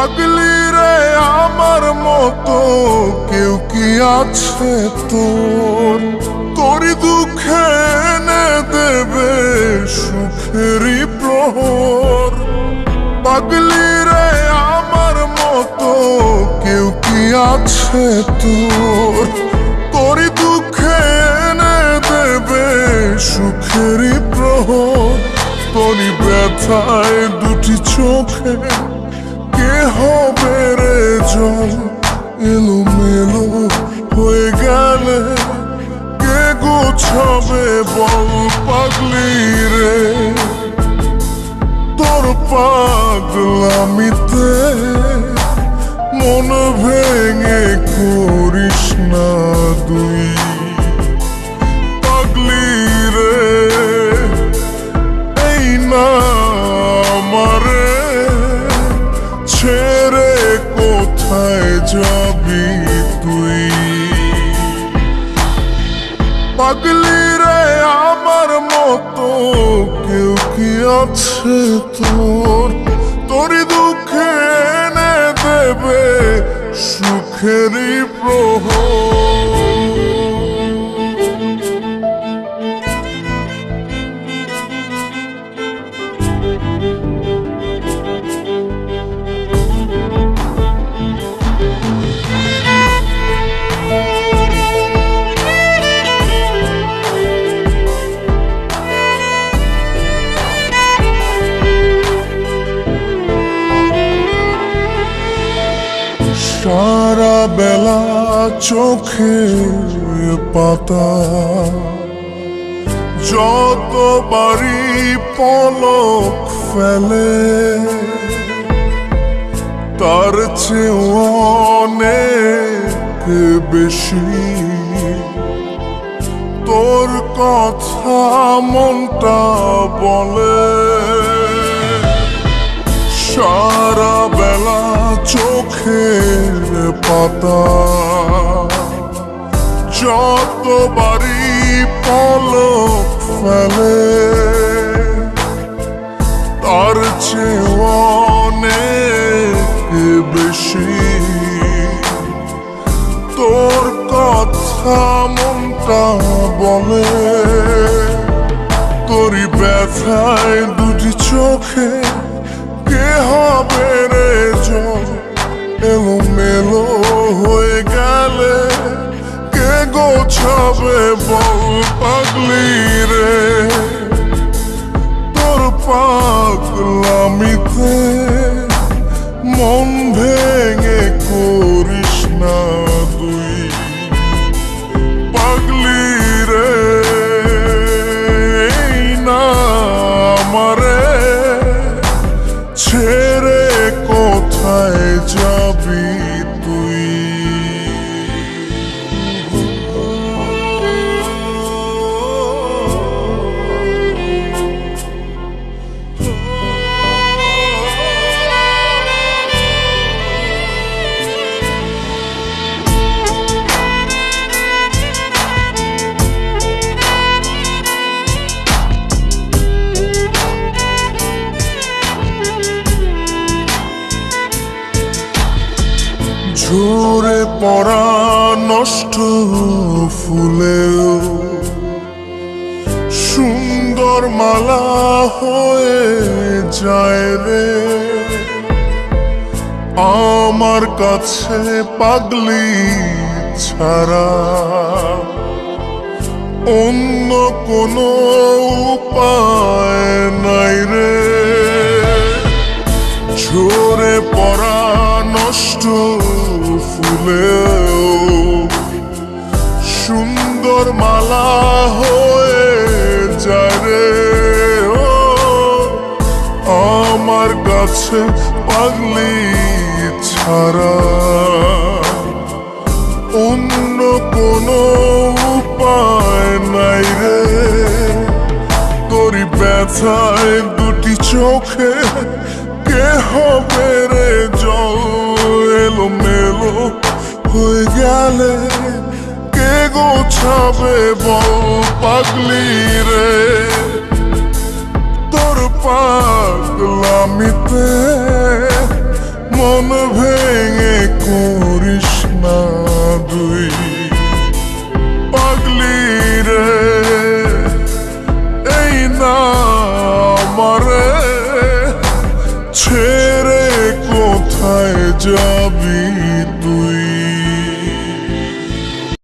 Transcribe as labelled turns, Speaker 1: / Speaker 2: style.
Speaker 1: পাগলি রে আমার মতো কেউ কি আছে তোর? তোরই দুঃখে এনে দেবে সুখেরই প্রহর। পাগলি রে আমার মতো কেউ কি আছে তোর? তোরই দুঃখে এনে দেবে সুখেরই প্রহর। তোরই ব্যথায় দুটি চোখে কে হবে রে জল? এলোমেলো হয়ে গেলে কে গোছাবে বল? পাগলি রে তোর পাগলামিতে মন ভেঙে করিস না তুই। পাগলি রে এই না আমারে ছেড়ে কোথায় যাবি তুই? পাগলি রে আমার মতো কেউ কি আছে তোর? তোরই দুঃখে এনে দেবে সুখেরই প্রহর। সারা বেলা চোখে পাতা যতবারই পলক ফেলে তার চেয়ে অনেক বেশি তোর কথা মনটা বলে। সারা বেলা চোখের পাতা যতবারই পলক ফেলে তার চেয়ে অনেক বেশি তোর কথা মনটা বলে। তোরই ব্যথায় দুটি চোখে কে হবে রে জল? এলোমেলো হয়ে গেলে কে গোছাবে বল? পাগলি রে তোর পাগলামিতে মন ভেঙে করিস না তুই। পাগলি রে এই না আমারে ছেড়ে কোথায় যাবি তুই? ঝরে পড়া নষ্ট ফুলেও সুন্দর মালা হয়ে যায় রে আমার কাছে। পাগলি ছাড়া অন্য কোনো উপায় নাই রে। ঝরে পড়া নষ্ট ফুলেও সুন্দর মালা হয়ে যায় রে আমার কাছে। পাগলি ছাড়া অন্য কোনো উপায় নাই রে। তোরই ব্যথায় দুটি চোখে কে হবে রে জল? এলোমেলো হয়ে গেলে কে গোছাবে বল? পাগলি রে তোর পাগলামিতে মন ভেঙে করিস না দুই পাগলি রে এই না আমারে ছেড়ে কোথায় যাবি